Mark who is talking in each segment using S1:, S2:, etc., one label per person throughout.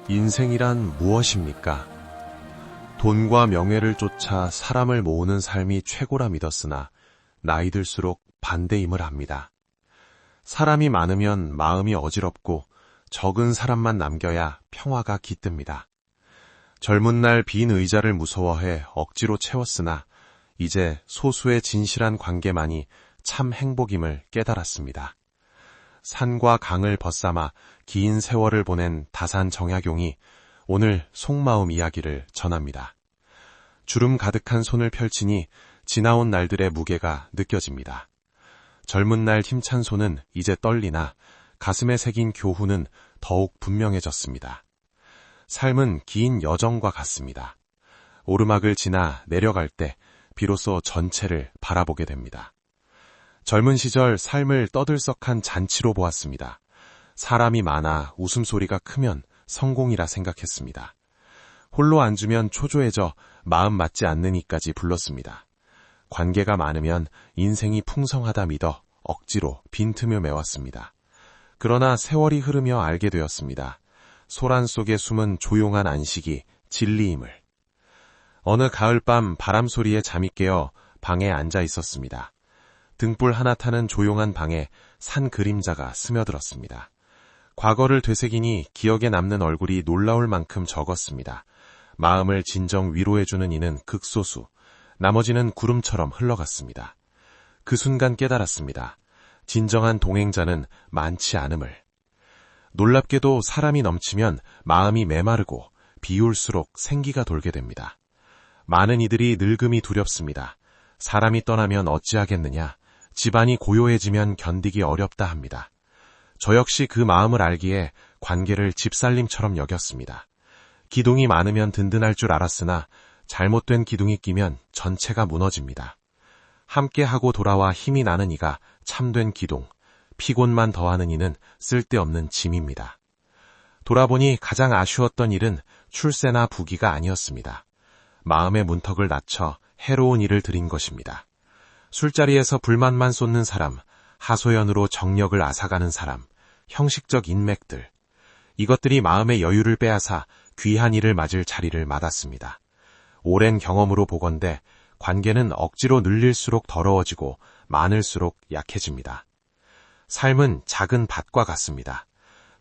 S1: 인생이란 무엇입니까? 돈과 명예를 쫓아 사람을 모으는 삶이 최고라 믿었으나 나이 들수록 반대임을 압니다. 사람이 많으면 마음이 어지럽고 적은 사람만 남겨야 평화가 깃듭니다. 젊은 날 빈 의자를 무서워해 억지로 채웠으나 이제 소수의 진실한 관계만이 참 행복임을 깨달았습니다. 산과 강을 벗삼아 긴 세월을 보낸 다산 정약용이 오늘 속마음 이야기를 전합니다. 주름 가득한 손을 펼치니 지나온 날들의 무게가 느껴집니다. 젊은 날 힘찬 손은 이제 떨리나 가슴에 새긴 교훈은 더욱 분명해졌습니다. 삶은 긴 여정과 같습니다. 오르막을 지나 내려갈 때 비로소 전체를 바라보게 됩니다. 젊은 시절 삶을 떠들썩한 잔치로 보았습니다. 사람이 많아 웃음소리가 크면 성공이라 생각했습니다. 홀로 앉으면 초조해져 마음 맞지 않는 이까지 불렀습니다. 관계가 많으면 인생이 풍성하다 믿어 억지로 빈틈을 메웠습니다. 그러나 세월이 흐르며 알게 되었습니다. 소란 속에 숨은 조용한 안식이 진리임을. 어느 가을밤 바람소리에 잠이 깨어 방에 앉아 있었습니다. 등불 하나 타는 조용한 방에 산 그림자가 스며들었습니다. 과거를 되새기니 기억에 남는 얼굴이 놀라울 만큼 적었습니다. 마음을 진정 위로해주는 이는 극소수, 나머지는 구름처럼 흘러갔습니다. 그 순간 깨달았습니다. 진정한 동행자는 많지 않음을. 놀랍게도 사람이 넘치면 마음이 메마르고 비울수록 생기가 돌게 됩니다. 많은 이들이 늙음이 두렵습니다. 사람이 떠나면 어찌하겠느냐, 집안이 고요해지면 견디기 어렵다 합니다. 저 역시 그 마음을 알기에 관계를 집살림처럼 여겼습니다. 기둥이 많으면 든든할 줄 알았으나 잘못된 기둥이 끼면 전체가 무너집니다. 함께하고 돌아와 힘이 나는 이가 참된 기둥, 피곤만 더하는 이는 쓸데없는 짐입니다. 돌아보니 가장 아쉬웠던 일은 출세나 부귀가 아니었습니다. 마음의 문턱을 낮춰 해로운 일을 들인 것입니다. 술자리에서 불만만 쏟는 사람, 하소연으로 정력을 앗아가는 사람, 형식적 인맥들. 이것들이 마음의 여유를 빼앗아 귀한 일을 맞을 자리를 맡았습니다. 오랜 경험으로 보건대 관계는 억지로 늘릴수록 더러워지고 많을수록 약해집니다. 삶은 작은 밭과 같습니다.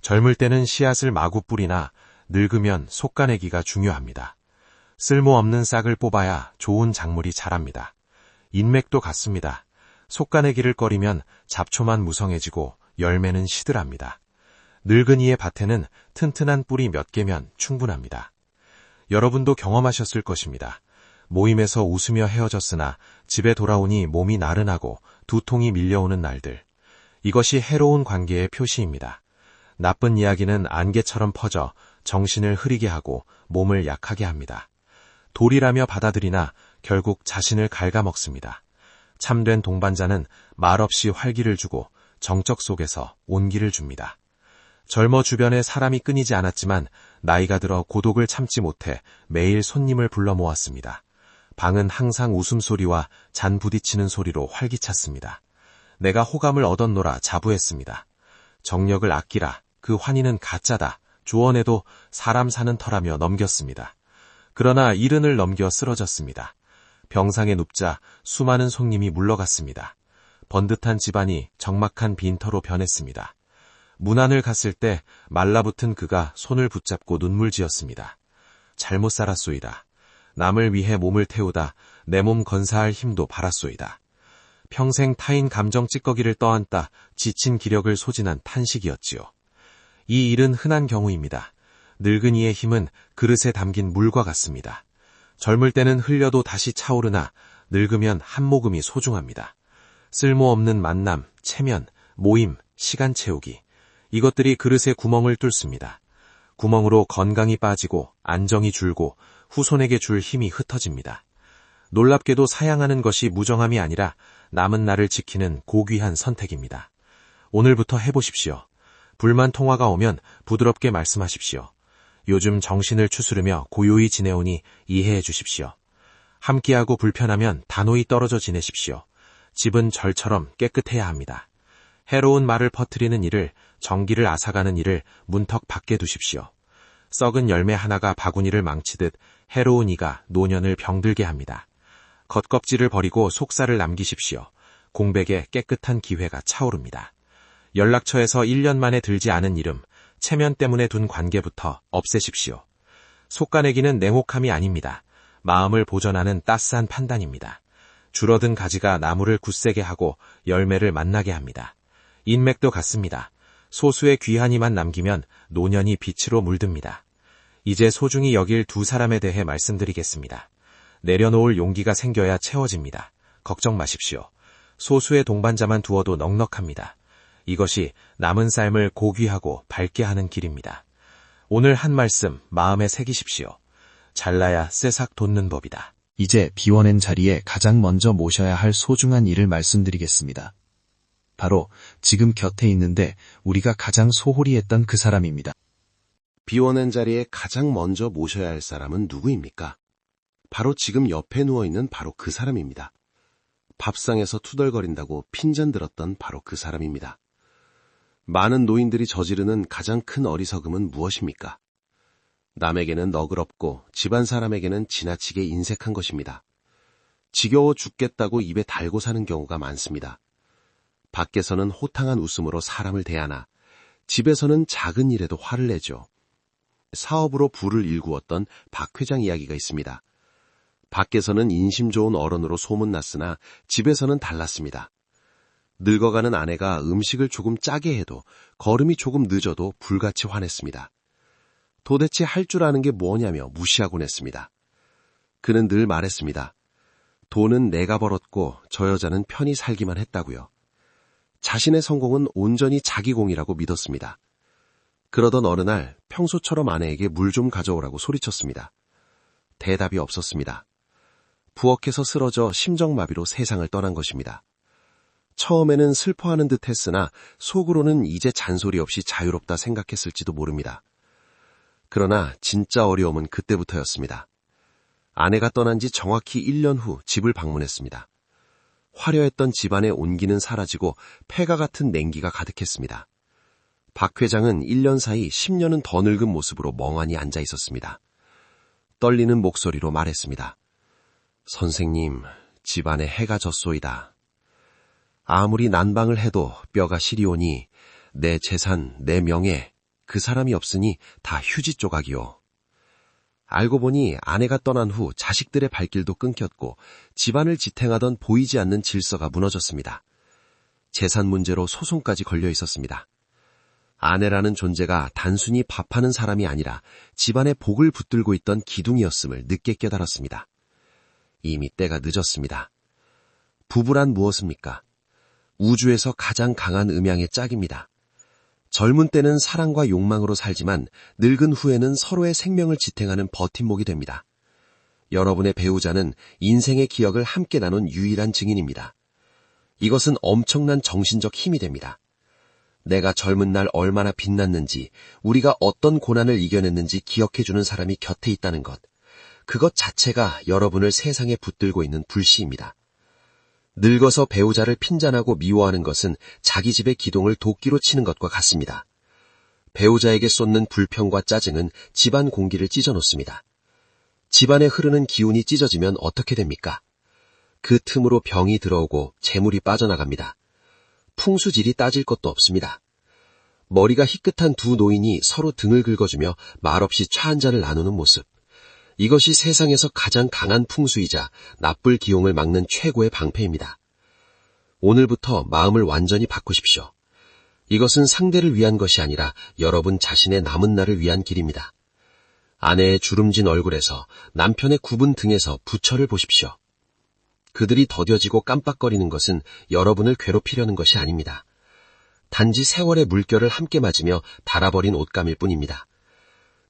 S1: 젊을 때는 씨앗을 마구 뿌리나 늙으면 솎아내기가 중요합니다. 쓸모없는 싹을 뽑아야 좋은 작물이 자랍니다. 인맥도 같습니다. 솎아내기를 꺼리면 잡초만 무성해지고 열매는 시들합니다. 늙은이의 밭에는 튼튼한 뿌리 몇 개면 충분합니다. 여러분도 경험하셨을 것입니다. 모임에서 웃으며 헤어졌으나 집에 돌아오니 몸이 나른하고 두통이 밀려오는 날들. 이것이 해로운 관계의 표시입니다. 나쁜 이야기는 안개처럼 퍼져 정신을 흐리게 하고 몸을 약하게 합니다. 돌이라며 받아들이나 결국 자신을 갉아먹습니다. 참된 동반자는 말없이 활기를 주고 정적 속에서 온기를 줍니다. 젊어 주변에 사람이 끊이지 않았지만 나이가 들어 고독을 참지 못해 매일 손님을 불러 모았습니다. 방은 항상 웃음소리와 잔 부딪히는 소리로 활기찼습니다. 내가 호감을 얻었노라 자부했습니다. 정력을 아끼라, 그 환희는 가짜다, 조언해도 사람 사는 터라며 넘겼습니다. 그러나 이른을 넘겨 쓰러졌습니다. 병상에 눕자 수많은 손님이 물러갔습니다. 번듯한 집안이 적막한 빈터로 변했습니다. 문 안을 갔을 때 말라붙은 그가 손을 붙잡고 눈물 지었습니다. 잘못 살았소이다. 남을 위해 몸을 태우다 내 몸 건사할 힘도 바랐소이다. 평생 타인 감정 찌꺼기를 떠안다 지친 기력을 소진한 탄식이었지요. 이 일은 흔한 경우입니다. 늙은이의 힘은 그릇에 담긴 물과 같습니다. 젊을 때는 흘려도 다시 차오르나 늙으면 한 모금이 소중합니다. 쓸모없는 만남, 체면, 모임, 시간 채우기. 이것들이 그릇에 구멍을 뚫습니다. 구멍으로 건강이 빠지고 안정이 줄고 후손에게 줄 힘이 흩어집니다. 놀랍게도 사양하는 것이 무정함이 아니라 남은 날을 지키는 고귀한 선택입니다. 오늘부터 해보십시오. 불만 통화가 오면 부드럽게 말씀하십시오. 요즘 정신을 추스르며 고요히 지내오니 이해해 주십시오. 함께하고 불편하면 단호히 떨어져 지내십시오. 집은 절처럼 깨끗해야 합니다. 해로운 말을 퍼뜨리는 일을, 정기를 앗아가는 일을 문턱 밖에 두십시오.
S2: 썩은 열매 하나가 바구니를 망치듯 해로운 이가 노년을 병들게 합니다. 겉껍질을 버리고 속살을 남기십시오. 공백에 깨끗한 기회가 차오릅니다. 연락처에서 1년 만에 들지 않은 이름, 체면 때문에 둔 관계부터 없애십시오. 속가내기는 냉혹함이 아닙니다. 마음을 보전하는 따스한 판단입니다. 줄어든 가지가 나무를 굳세게 하고 열매를 만나게 합니다. 인맥도 같습니다. 소수의 귀한 이만 남기면 노년이 빛으로 물듭니다. 이제 소중히 여길 두 사람에 대해 말씀드리겠습니다. 내려놓을 용기가 생겨야 채워집니다. 걱정 마십시오. 소수의 동반자만 두어도 넉넉합니다. 이것이 남은 삶을 고귀하고 밝게 하는 길입니다. 오늘 한 말씀 마음에 새기십시오. 잘나야 쇠삭 돋는 법이다.
S3: 이제 비워낸 자리에 가장 먼저 모셔야 할 소중한 일을 말씀드리겠습니다. 바로 지금 곁에 있는데 우리가 가장 소홀히 했던 그 사람입니다.
S1: 비워낸 자리에 가장 먼저 모셔야 할 사람은 누구입니까? 바로 지금 옆에 누워있는 바로 그 사람입니다. 밥상에서 투덜거린다고 핀잔 들었던 바로 그 사람입니다. 많은 노인들이 저지르는 가장 큰 어리석음은 무엇입니까? 남에게는 너그럽고 집안 사람에게는 지나치게 인색한 것입니다. 지겨워 죽겠다고 입에 달고 사는 경우가 많습니다. 밖에서는 호탕한 웃음으로 사람을 대하나 집에서는 작은 일에도 화를 내죠. 사업으로 부를 일구었던 박 회장 이야기가 있습니다. 밖에서는 인심 좋은 어른으로 소문났으나 집에서는 달랐습니다. 늙어가는 아내가 음식을 조금 짜게 해도 걸음이 조금 늦어도 불같이 화냈습니다. 도대체 할 줄 아는 게 뭐냐며 무시하곤 했습니다. 그는 늘 말했습니다. 돈은 내가 벌었고 저 여자는 편히 살기만 했다고요. 자신의 성공은 온전히 자기 공이라고 믿었습니다. 그러던 어느 날 평소처럼 아내에게 물 좀 가져오라고 소리쳤습니다. 대답이 없었습니다. 부엌에서 쓰러져 심정마비로 세상을 떠난 것입니다. 처음에는 슬퍼하는 듯 했으나 속으로는 이제 잔소리 없이 자유롭다 생각했을지도 모릅니다. 그러나 진짜 어려움은 그때부터였습니다. 아내가 떠난 지 정확히 1년 후 집을 방문했습니다. 화려했던 집안의 온기는 사라지고 폐가 같은 냉기가 가득했습니다. 박 회장은 1년 사이 10년은 더 늙은 모습으로 멍하니 앉아 있었습니다. 떨리는 목소리로 말했습니다. 선생님, 집안에 해가 졌소이다. 아무리 난방을 해도 뼈가 시리오니 내 재산, 내 명예, 그 사람이 없으니 다 휴지 조각이요. 알고 보니 아내가 떠난 후 자식들의 발길도 끊겼고 집안을 지탱하던 보이지 않는 질서가 무너졌습니다. 재산 문제로 소송까지 걸려 있었습니다. 아내라는 존재가 단순히 밥하는 사람이 아니라 집안의 복을 붙들고 있던 기둥이었음을 늦게 깨달았습니다. 이미 때가 늦었습니다. 부부란 무엇입니까? 우주에서 가장 강한 음양의 짝입니다. 젊은 때는 사랑과 욕망으로 살지만 늙은 후에는 서로의 생명을 지탱하는 버팀목이 됩니다. 여러분의 배우자는 인생의 기억을 함께 나눈 유일한 증인입니다. 이것은 엄청난 정신적 힘이 됩니다. 내가 젊은 날 얼마나 빛났는지, 우리가 어떤 고난을 이겨냈는지 기억해주는 사람이 곁에 있다는 것, 그것 자체가 여러분을 세상에 붙들고 있는 불씨입니다. 늙어서 배우자를 핀잔하고 미워하는 것은 자기 집의 기둥을 도끼로 치는 것과 같습니다. 배우자에게 쏟는 불평과 짜증은 집안 공기를 찢어놓습니다. 집안에 흐르는 기운이 찢어지면 어떻게 됩니까? 그 틈으로 병이 들어오고 재물이 빠져나갑니다. 풍수질이 따질 것도 없습니다. 머리가 희끗한 두 노인이 서로 등을 긁어주며 말없이 차 한 잔을 나누는 모습. 이것이 세상에서 가장 강한 풍수이자 나쁠 기용을 막는 최고의 방패입니다. 오늘부터 마음을 완전히 바꾸십시오. 이것은 상대를 위한 것이 아니라 여러분 자신의 남은 날을 위한 길입니다. 아내의 주름진 얼굴에서 남편의 굽은 등에서 부처를 보십시오. 그들이 더뎌지고 깜빡거리는 것은 여러분을 괴롭히려는 것이 아닙니다. 단지 세월의 물결을 함께 맞으며 닳아버린 옷감일 뿐입니다.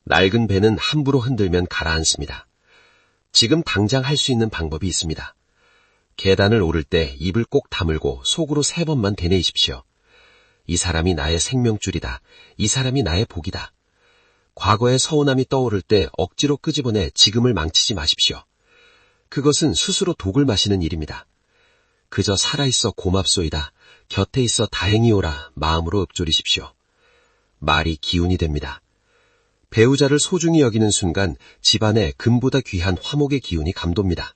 S1: 낡은 배는 함부로 흔들면 가라앉습니다. 지금 당장 할 수 있는 방법이 있습니다. 계단을 오를 때 입을 꼭 다물고 속으로 3번만 되뇌이십시오. 이 사람이 나의 생명줄이다. 이 사람이 나의 복이다. 과거의 서운함이 떠오를 때 억지로 끄집어내 지금을 망치지 마십시오. 그것은 스스로 독을 마시는 일입니다. 그저 살아있어 고맙소이다. 곁에 있어 다행이오라 마음으로 읊조리십시오. 말이 기운이 됩니다.
S4: 배우자를 소중히 여기는 순간 집안에 금보다 귀한 화목의 기운이 감돕니다.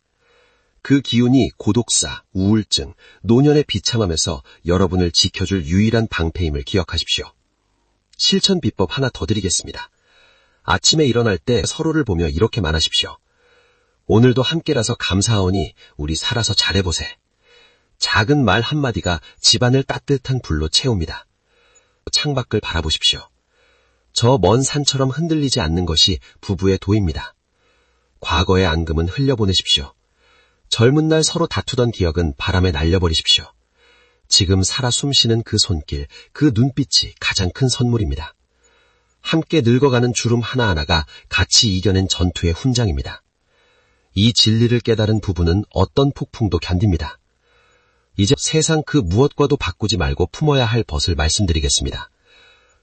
S4: 그 기운이 고독사, 우울증, 노년의 비참함에서 여러분을 지켜줄 유일한 방패임을 기억하십시오. 실천 비법 하나 더 드리겠습니다. 아침에 일어날 때 서로를 보며 이렇게 말하십시오. 오늘도 함께라서 감사하오니 우리 살아서 잘해보세. 작은 말 한마디가 집안을 따뜻한 불로 채웁니다. 창밖을 바라보십시오. 저 먼 산처럼 흔들리지 않는 것이 부부의 도입니다. 과거의 앙금은 흘려보내십시오. 젊은 날 서로 다투던 기억은 바람에 날려버리십시오. 지금 살아 숨쉬는 그 손길, 그 눈빛이 가장 큰 선물입니다. 함께 늙어가는 주름 하나하나가 같이 이겨낸 전투의 훈장입니다. 이 진리를 깨달은 부부는 어떤 폭풍도 견딥니다. 이제 세상 그 무엇과도 바꾸지 말고 품어야 할 벗을 말씀드리겠습니다.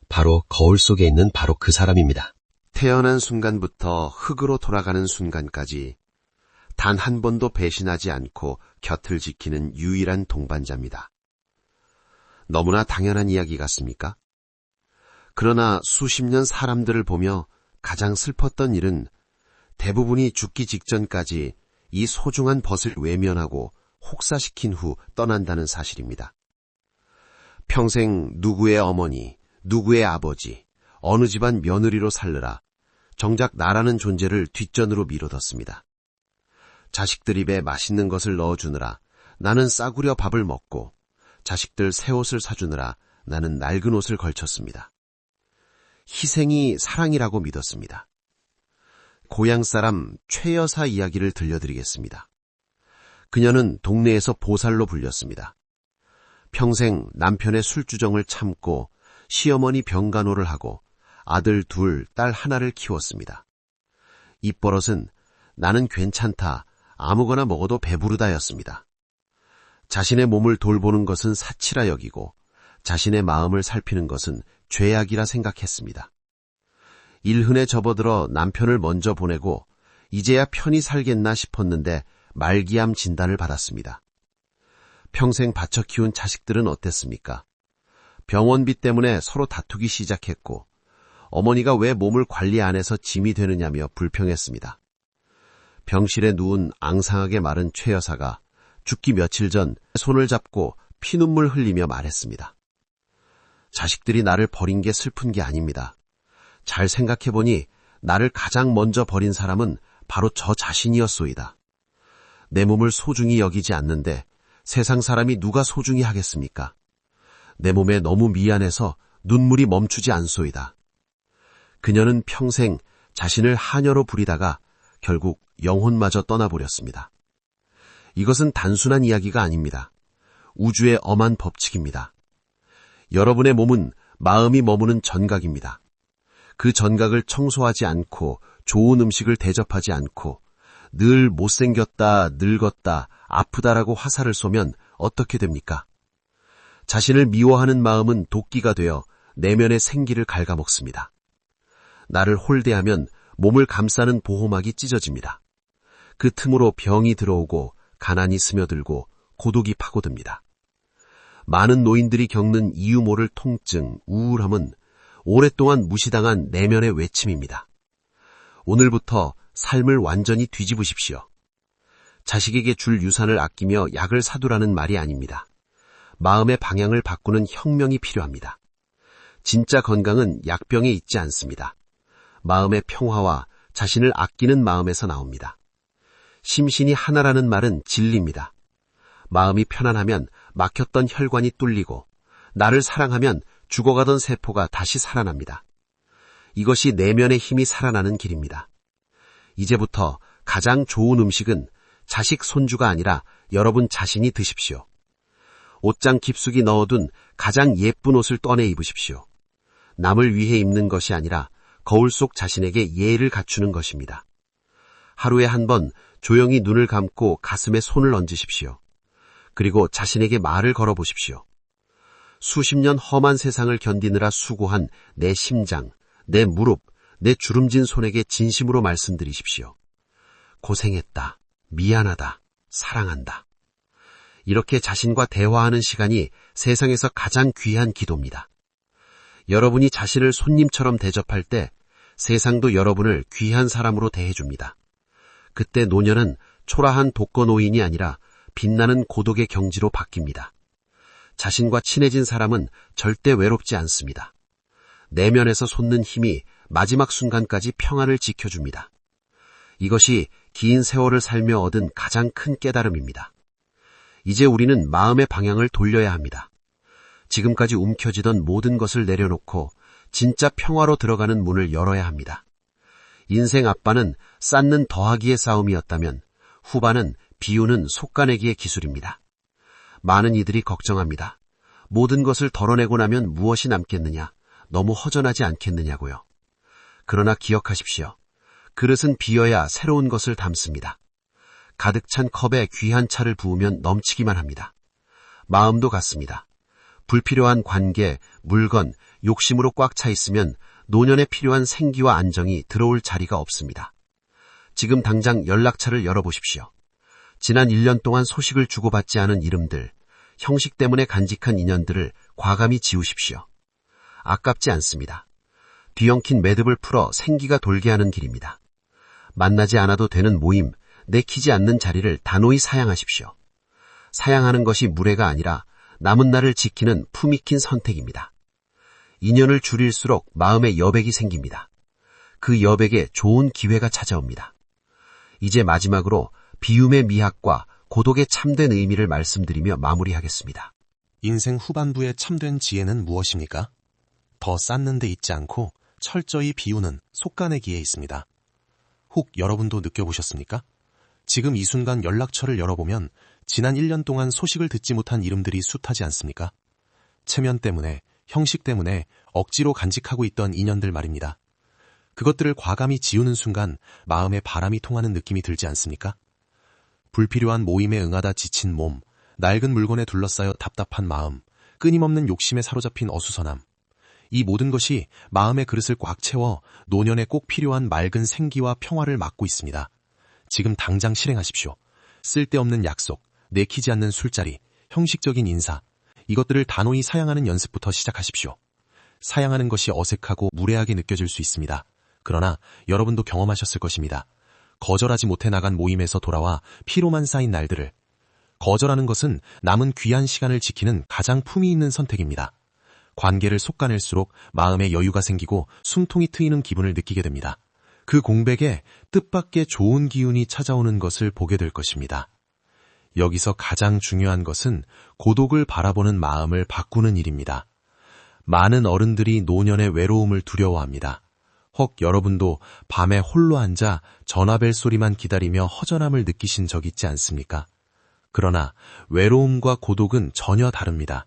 S4: 바로 거울 속에 있는 바로 그 사람입니다.
S1: 태어난 순간부터 흙으로 돌아가는 순간까지 단 한 번도 배신하지 않고 곁을 지키는 유일한 동반자입니다. 너무나 당연한 이야기 같습니까? 그러나 수십 년 사람들을 보며 가장 슬펐던 일은 대부분이 죽기 직전까지 이 소중한 벗을 외면하고 혹사시킨 후 떠난다는 사실입니다. 평생 누구의 어머니, 누구의 아버지, 어느 집안 며느리로 살느라 정작 나라는 존재를 뒷전으로 미뤄뒀습니다. 자식들 입에 맛있는 것을 넣어주느라 나는 싸구려 밥을 먹고 자식들 새 옷을 사주느라 나는 낡은 옷을 걸쳤습니다. 희생이 사랑이라고 믿었습니다. 고향 사람 최 여사 이야기를 들려드리겠습니다. 그녀는 동네에서 보살로 불렸습니다. 평생 남편의 술주정을 참고 시어머니 병간호를 하고 아들 둘, 딸 하나를 키웠습니다. 입버릇은 나는 괜찮다, 아무거나 먹어도 배부르다였습니다. 자신의 몸을 돌보는 것은 사치라 여기고 자신의 마음을 살피는 것은 죄악이라 생각했습니다. 일흔에 접어들어 남편을 먼저 보내고 이제야 편히 살겠나 싶었는데 말기암 진단을 받았습니다. 평생 바쳐 키운 자식들은 어땠습니까? 병원비 때문에 서로 다투기 시작했고 어머니가 왜 몸을 관리 안 해서 짐이 되느냐며 불평했습니다. 병실에 누운 앙상하게 마른 최 여사가 죽기 며칠 전 손을 잡고 피눈물 흘리며 말했습니다. 자식들이 나를 버린 게 슬픈 게 아닙니다. 잘 생각해보니 나를 가장 먼저 버린 사람은 바로 저 자신이었소이다. 내 몸을 소중히 여기지 않는데 세상 사람이 누가 소중히 하겠습니까? 내 몸에 너무 미안해서 눈물이 멈추지 않소이다. 그녀는 평생 자신을 하녀로 부리다가 결국 영혼마저 떠나버렸습니다. 이것은 단순한 이야기가 아닙니다. 우주의 엄한 법칙입니다. 여러분의 몸은 마음이 머무는 전각입니다. 그 전각을 청소하지 않고 좋은 음식을 대접하지 않고 늘 못생겼다, 늙었다, 아프다라고 화살을 쏘면 어떻게 됩니까? 자신을 미워하는 마음은 도끼가 되어 내면의 생기를 갉아먹습니다. 나를 홀대하면 몸을 감싸는 보호막이 찢어집니다. 그 틈으로 병이 들어오고 가난이 스며들고 고독이 파고듭니다. 많은 노인들이 겪는 이유 모를 통증, 우울함은 오랫동안 무시당한 내면의 외침입니다. 오늘부터 삶을 완전히 뒤집으십시오. 자식에게 줄 유산을 아끼며 약을 사두라는 말이 아닙니다. 마음의 방향을 바꾸는 혁명이 필요합니다. 진짜 건강은 약병에 있지 않습니다. 마음의 평화와 자신을 아끼는 마음에서 나옵니다. 심신이 하나라는 말은 진리입니다. 마음이 편안하면 막혔던 혈관이 뚫리고 나를 사랑하면 죽어가던 세포가 다시 살아납니다. 이것이 내면의 힘이 살아나는 길입니다. 이제부터 가장 좋은 음식은 자식 손주가 아니라 여러분 자신이 드십시오. 옷장 깊숙이 넣어둔 가장 예쁜 옷을 꺼내 입으십시오. 남을 위해 입는 것이 아니라 거울 속 자신에게 예의를 갖추는 것입니다. 하루에 한 번 조용히 눈을 감고 가슴에 손을 얹으십시오. 그리고 자신에게 말을 걸어보십시오. 수십 년 험한 세상을 견디느라 수고한 내 심장, 내 무릎, 내 주름진 손에게 진심으로 말씀드리십시오. 고생했다, 미안하다, 사랑한다. 이렇게 자신과 대화하는 시간이 세상에서 가장 귀한 기도입니다. 여러분이 자신을 손님처럼 대접할 때
S4: 세상도 여러분을 귀한 사람으로 대해줍니다. 그때 노년은 초라한 독거노인이 아니라 빛나는 고독의 경지로 바뀝니다. 자신과 친해진 사람은 절대 외롭지 않습니다. 내면에서 솟는 힘이 마지막 순간까지 평안을 지켜줍니다. 이것이 긴 세월을 살며 얻은 가장 큰 깨달음입니다. 이제 우리는 마음의 방향을 돌려야 합니다. 지금까지 움켜쥐던 모든 것을 내려놓고 진짜 평화로 들어가는 문을 열어야 합니다. 인생 앞반은 쌓는 더하기의 싸움이었다면 후반은 비우는 솎아내기의 기술입니다. 많은 이들이 걱정합니다. 모든 것을 덜어내고 나면 무엇이 남겠느냐, 너무 허전하지 않겠느냐고요. 그러나 기억하십시오. 그릇은 비어야 새로운 것을 담습니다. 가득 찬 컵에 귀한 차를 부으면 넘치기만 합니다. 마음도 같습니다. 불필요한 관계, 물건, 욕심으로 꽉 차 있으면 노년에 필요한 생기와 안정이 들어올 자리가 없습니다. 지금 당장 연락처를 열어보십시오. 지난 1년 동안 소식을 주고받지 않은 이름들, 형식 때문에 간직한 인연들을 과감히 지우십시오. 아깝지 않습니다. 뒤엉킨 매듭을 풀어 생기가 돌게 하는 길입니다. 만나지 않아도 되는 모임, 내키지 않는 자리를 단호히 사양하십시오. 사양하는 것이 무례가 아니라 남은 날을 지키는 품익힌 선택입니다. 인연을 줄일수록 마음에 여백이 생깁니다. 그 여백에 좋은 기회가 찾아옵니다. 이제 마지막으로 비움의 미학과 고독의 참된 의미를 말씀드리며 마무리하겠습니다.
S1: 인생 후반부의 참된 지혜는 무엇입니까? 더 쌓는 데 있지 않고 철저히 비우는 솎아내기에 있습니다. 혹 여러분도 느껴보셨습니까? 지금 이 순간 연락처를 열어보면 지난 1년 동안 소식을 듣지 못한 이름들이 숱하지 않습니까? 체면 때문에, 형식 때문에 억지로 간직하고 있던 인연들 말입니다. 그것들을 과감히 지우는 순간 마음에 바람이 통하는 느낌이 들지 않습니까? 불필요한 모임에 응하다 지친 몸, 낡은 물건에 둘러싸여 답답한 마음, 끊임없는 욕심에 사로잡힌 어수선함. 이 모든 것이 마음의 그릇을 꽉 채워 노년에 꼭 필요한 맑은 생기와 평화를 막고 있습니다. 지금 당장 실행하십시오. 쓸데없는 약속, 내키지 않는 술자리, 형식적인 인사, 이것들을 단호히 사양하는 연습부터 시작하십시오. 사양하는 것이 어색하고 무례하게 느껴질 수 있습니다. 그러나 여러분도 경험하셨을 것입니다. 거절하지 못해 나간 모임에서 돌아와 피로만 쌓인 날들을. 거절하는 것은 남은 귀한 시간을 지키는 가장 품위 있는 선택입니다. 관계를 솎아낼수록 마음에 여유가 생기고 숨통이 트이는 기분을 느끼게 됩니다. 그 공백에 뜻밖의 좋은 기운이 찾아오는 것을 보게 될 것입니다. 여기서 가장 중요한 것은 고독을 바라보는 마음을 바꾸는 일입니다. 많은 어른들이 노년의 외로움을 두려워합니다. 혹 여러분도 밤에 홀로 앉아 전화벨 소리만 기다리며 허전함을 느끼신 적 있지 않습니까? 그러나 외로움과 고독은 전혀 다릅니다.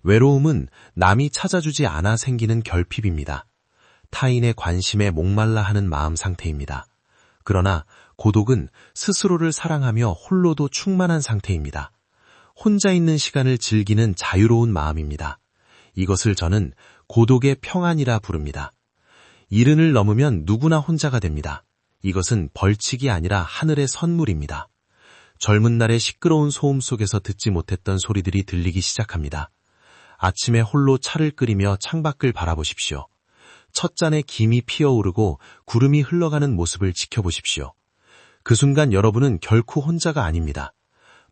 S1: 외로움은 남이 찾아주지 않아 생기는 결핍입니다. 타인의 관심에 목말라 하는 마음 상태입니다. 그러나 고독은 스스로를 사랑하며 홀로도 충만한 상태입니다. 혼자 있는 시간을 즐기는 자유로운 마음입니다. 이것을 저는 고독의 평안이라 부릅니다. 이른을 넘으면 누구나 혼자가 됩니다. 이것은 벌칙이 아니라 하늘의 선물입니다. 젊은 날의 시끄러운 소음 속에서 듣지 못했던 소리들이 들리기 시작합니다. 아침에 홀로 차를 끓이며 창밖을 바라보십시오. 첫 잔에 김이 피어오르고 구름이 흘러가는 모습을 지켜보십시오. 그 순간 여러분은 결코 혼자가 아닙니다.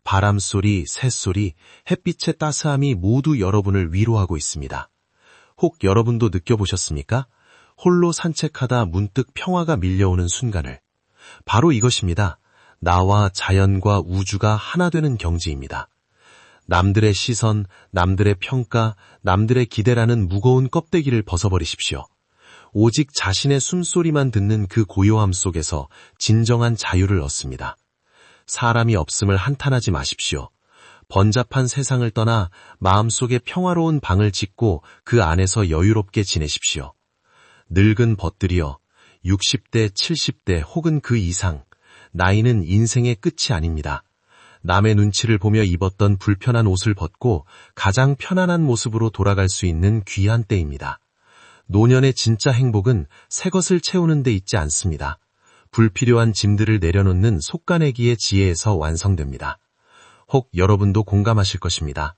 S1: 바람소리, 새소리, 햇빛의 따스함이 모두 여러분을 위로하고 있습니다. 혹 여러분도 느껴보셨습니까? 홀로 산책하다 문득 평화가 밀려오는 순간을. 바로 이것입니다. 나와 자연과 우주가 하나 되는 경지입니다. 남들의 시선, 남들의 평가, 남들의 기대라는 무거운 껍데기를 벗어버리십시오. 오직 자신의 숨소리만 듣는 그 고요함 속에서 진정한 자유를 얻습니다. 사람이 없음을 한탄하지 마십시오. 번잡한 세상을 떠나 마음속에 평화로운 방을 짓고 그 안에서 여유롭게 지내십시오. 늙은 벗들이여 60대, 70대 혹은 그 이상, 나이는 인생의 끝이 아닙니다. 남의 눈치를 보며 입었던 불편한 옷을 벗고 가장 편안한 모습으로 돌아갈 수 있는 귀한 때입니다. 노년의 진짜 행복은 새 것을 채우는 데 있지 않습니다. 불필요한 짐들을 내려놓는 솎아내기의 지혜에서 완성됩니다. 혹 여러분도 공감하실 것입니다.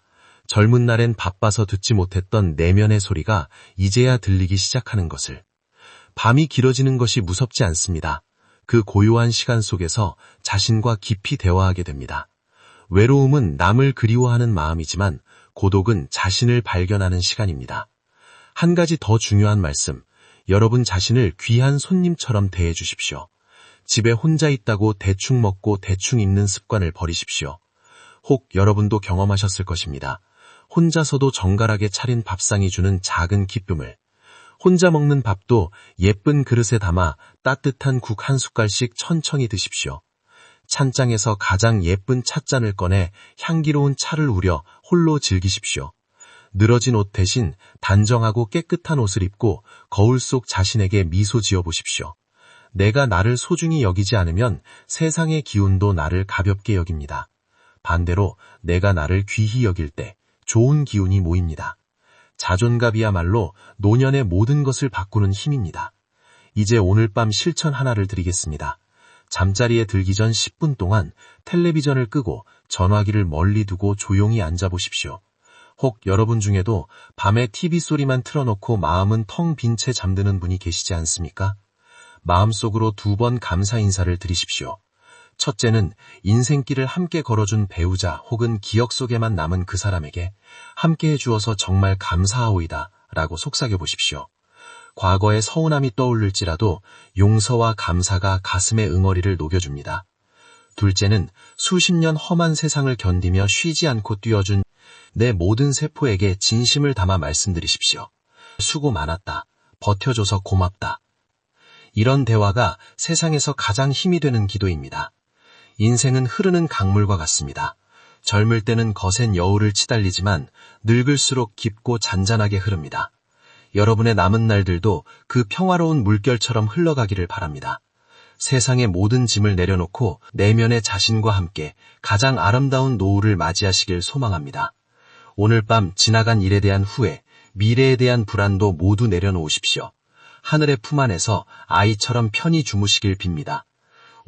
S1: 젊은 날엔 바빠서 듣지 못했던 내면의 소리가 이제야 들리기 시작하는 것을. 밤이 길어지는 것이 무섭지 않습니다. 그 고요한 시간 속에서 자신과 깊이 대화하게 됩니다. 외로움은 남을 그리워하는 마음이지만 고독은 자신을 발견하는 시간입니다. 한 가지 더 중요한 말씀, 여러분 자신을 귀한 손님처럼 대해 주십시오. 집에 혼자 있다고 대충 먹고 대충 입는 습관을 버리십시오. 혹 여러분도 경험하셨을 것입니다. 혼자서도 정갈하게 차린 밥상이 주는 작은 기쁨을. 혼자 먹는 밥도 예쁜 그릇에 담아 따뜻한 국 한 숟갈씩 천천히 드십시오. 찬장에서 가장 예쁜 찻잔을 꺼내 향기로운 차를 우려 홀로 즐기십시오. 늘어진 옷 대신 단정하고 깨끗한 옷을 입고 거울 속 자신에게 미소 지어 보십시오. 내가 나를 소중히 여기지 않으면 세상의 기운도 나를 가볍게 여깁니다. 반대로 내가 나를 귀히 여길 때 좋은 기운이 모입니다. 자존감이야말로 노년의 모든 것을 바꾸는 힘입니다. 이제 오늘 밤 실천 하나를 드리겠습니다. 잠자리에 들기 전 10분 동안 텔레비전을 끄고 전화기를 멀리 두고 조용히 앉아보십시오. 혹 여러분 중에도 밤에 TV 소리만 틀어놓고 마음은 텅 빈 채 잠드는 분이 계시지 않습니까? 마음속으로 2번 감사 인사를 드리십시오. 첫째는 인생길을 함께 걸어준 배우자 혹은 기억 속에만 남은 그 사람에게 함께 해주어서 정말 감사하오이다 라고 속삭여 보십시오. 과거의 서운함이 떠오를지라도 용서와 감사가 가슴의 응어리를 녹여줍니다. 둘째는 수십 년 험한 세상을 견디며 쉬지 않고 뛰어준 내 모든 세포에게 진심을 담아 말씀드리십시오. 수고 많았다. 버텨줘서 고맙다. 이런 대화가 세상에서 가장 힘이 되는 기도입니다. 인생은 흐르는 강물과 같습니다. 젊을 때는 거센 여울을 치달리지만 늙을수록 깊고 잔잔하게 흐릅니다. 여러분의 남은 날들도 그 평화로운 물결처럼 흘러가기를 바랍니다. 세상의 모든 짐을 내려놓고 내면의 자신과 함께 가장 아름다운 노후를 맞이하시길 소망합니다. 오늘 밤 지나간 일에 대한 후회, 미래에 대한 불안도 모두 내려놓으십시오. 하늘의 품 안에서 아이처럼 편히 주무시길 빕니다.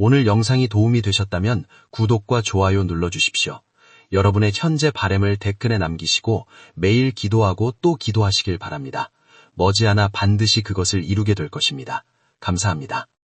S1: 오늘 영상이 도움이 되셨다면 구독과 좋아요 눌러주십시오. 여러분의 현재 바람을 댓글에 남기시고 매일 기도하고 또 기도하시길 바랍니다. 머지않아 반드시 그것을 이루게 될 것입니다. 감사합니다.